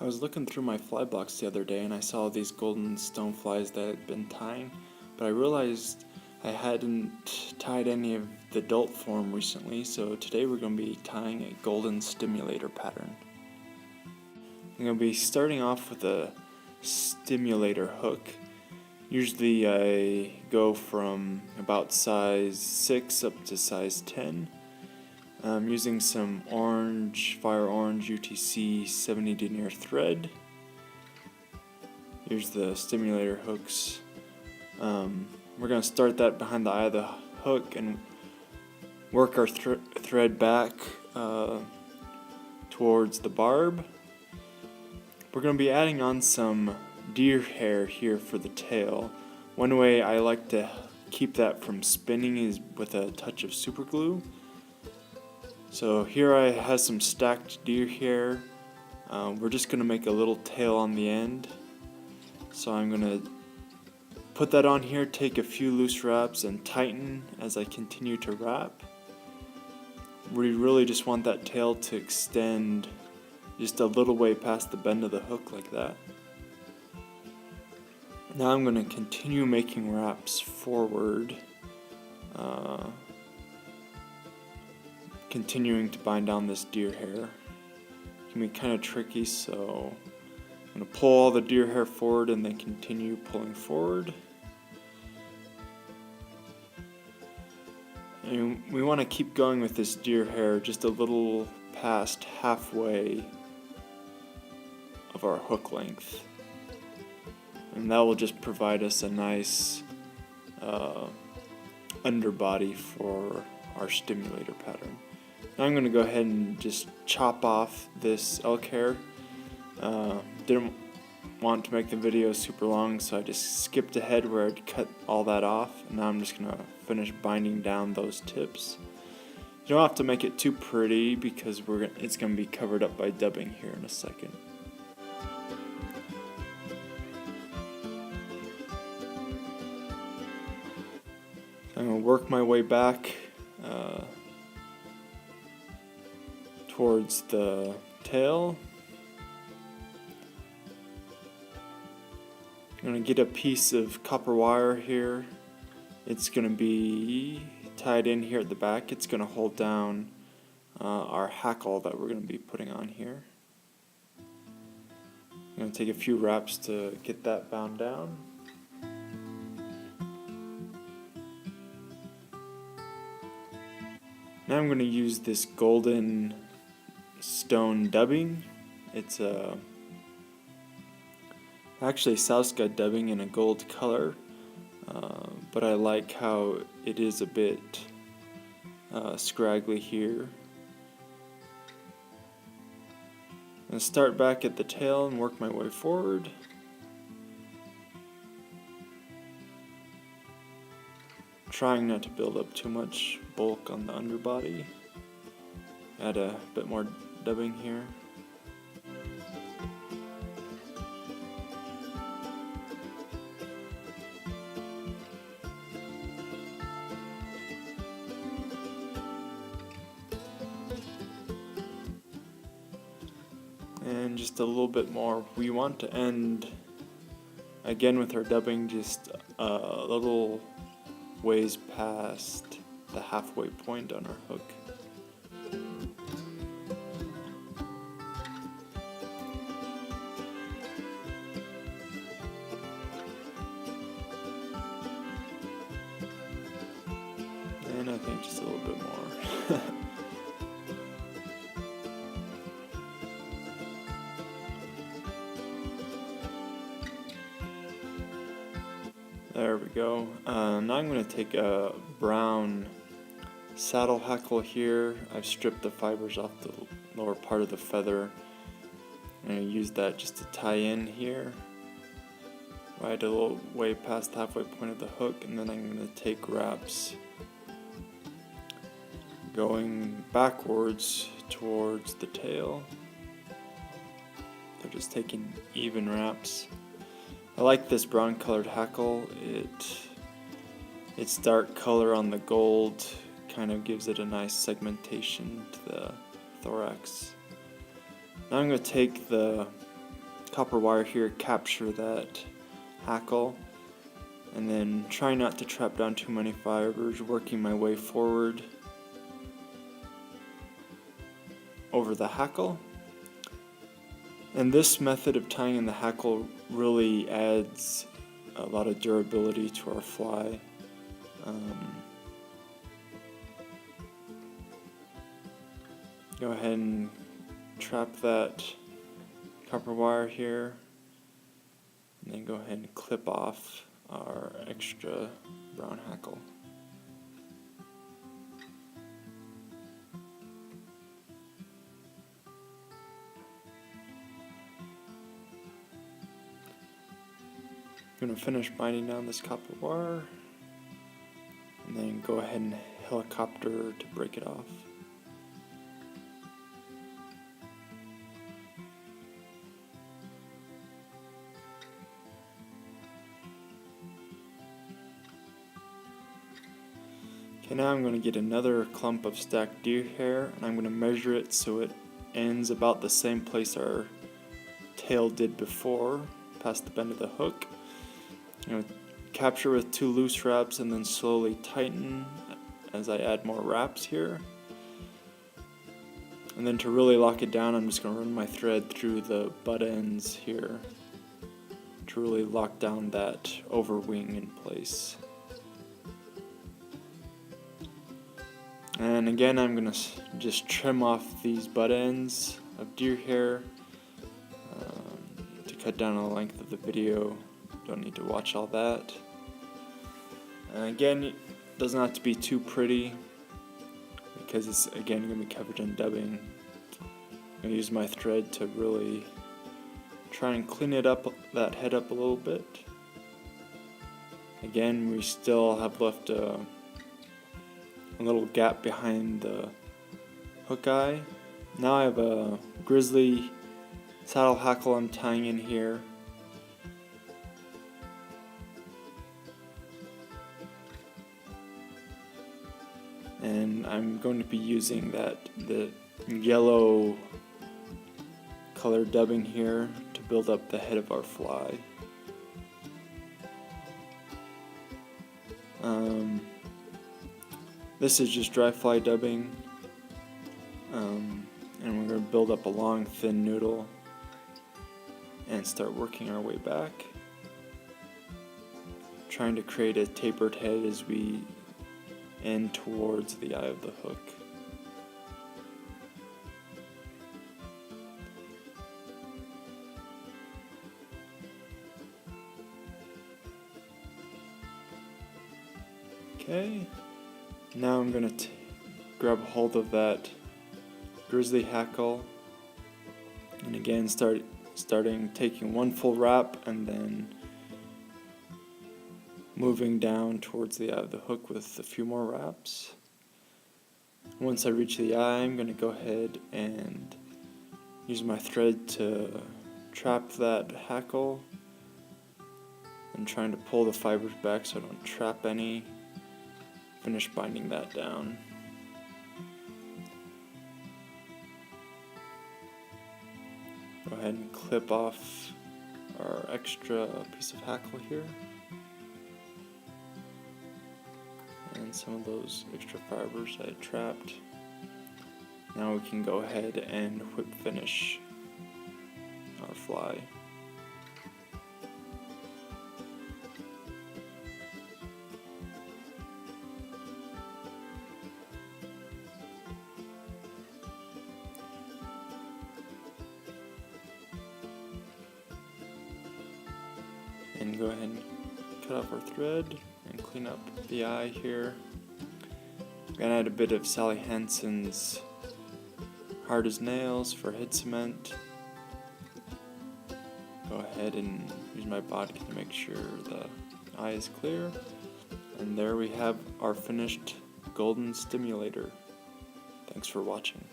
I was looking through my fly box the other day and I saw these golden stoneflies that I'd been tying, but I realized I hadn't tied any of the adult form recently, so today we're going to be tying a golden stimulator pattern. I'm going to be starting off with a stimulator hook. Usually I go from about size 6 up to size 10. I'm using some Orange UTC 70 denier thread. Here's the stimulator hooks. We're going to start that behind the eye of the hook and work our thread back towards the barb. We're going to be adding on some deer hair here for the tail. One way I like to keep that from spinning is with a touch of super glue. So here I have some stacked deer hair. We're just going to make a little tail on the end. So I'm going to put that on here, take a few loose wraps and tighten as I continue to wrap. We really just want that tail to extend just a little way past the bend of the hook like that. Now I'm going to continue making wraps forward. Continuing to bind down this deer hair. It can be kind of tricky, so I'm going to pull all the deer hair forward and then continue pulling forward. And we want to keep going with this deer hair just a little past halfway of our hook length. And that will just provide us a nice underbody for our stimulator pattern. Now I'm going to go ahead and just chop off this elk hair. Didn't want to make the video super long, so I just skipped ahead where I'd cut all that off. And now I'm just going to finish binding down those tips. You don't have to make it too pretty because it's going to be covered up by dubbing here in a second. I'm going to work my way back towards the tail. I'm going to get a piece of copper wire here. It's going to be tied in here at the back. It's going to hold down our hackle that we're going to be putting on here. I'm going to take a few wraps to get that bound down. Now I'm going to use this golden stone dubbing. It's actually Southscud dubbing in a gold color, but I like how it is a bit scraggly here. I'm going to start back at the tail and work my way forward. Trying not to build up too much bulk on the underbody. Add a bit more dubbing here. And just a little bit more. We want to end again with our dubbing just a little ways past the halfway point on our hook. And I think just a little bit more. There we go. Now I'm going to take a brown saddle hackle here. I've stripped the fibers off the lower part of the feather. I'm going to use that just to tie in here. Right a little way past the halfway point of the hook, and then I'm going to take wraps going backwards towards the tail. So just taking even wraps. I like this brown colored hackle. Its dark color on the gold kind of gives it a nice segmentation to the thorax. Now I'm going to take the copper wire here, capture that hackle, and then try not to trap down too many fibers, working my way forward over the hackle. And this method of tying in the hackle really adds a lot of durability to our fly. Go ahead and trap that copper wire here, and then go ahead and clip off our extra brown hackle. I'm going to finish binding down this copper wire, and then go ahead and helicopter to break it off. Okay, now I'm going to get another clump of stacked deer hair, and I'm going to measure it so it ends about the same place our tail did before, past the bend of the hook. I'm going to capture with 2 loose wraps and then slowly tighten as I add more wraps here. And then to really lock it down, I'm just going to run my thread through the butt ends here to really lock down that overwing in place. And again, I'm going to just trim off these butt ends of deer hair to cut down on the length of the video. Don't need to watch all that. And again, it doesn't have to be too pretty because it's again going to be covered in dubbing. I'm going to use my thread to really try and clean it up, that head up a little bit. Again, we still have left a little gap behind the hook eye. Now I have a Grizzly saddle hackle I'm tying in here. And I'm going to be using the yellow color dubbing here to build up the head of our fly. This is just dry fly dubbing, and we're going to build up a long thin noodle and start working our way back, trying to create a tapered head as we end towards the eye of the hook. Okay, now I'm going to grab a hold of that Grizzly hackle, and again taking one full wrap and then moving down towards the eye of the hook with a few more wraps. Once I reach the eye, I'm going to go ahead and use my thread to trap that hackle and trying to pull the fibers back so I don't trap any. Finish binding that down. Go ahead and clip off our extra piece of hackle here. And some of those extra fibers I trapped. Now we can go ahead and whip finish our fly. And go ahead and cut off our thread and clean up the eye here. I'm gonna add a bit of Sally Hansen's Hard as Nails for head cement. Go ahead and use my bodkin to make sure the eye is clear. And there we have our finished golden stimulator. Thanks for watching.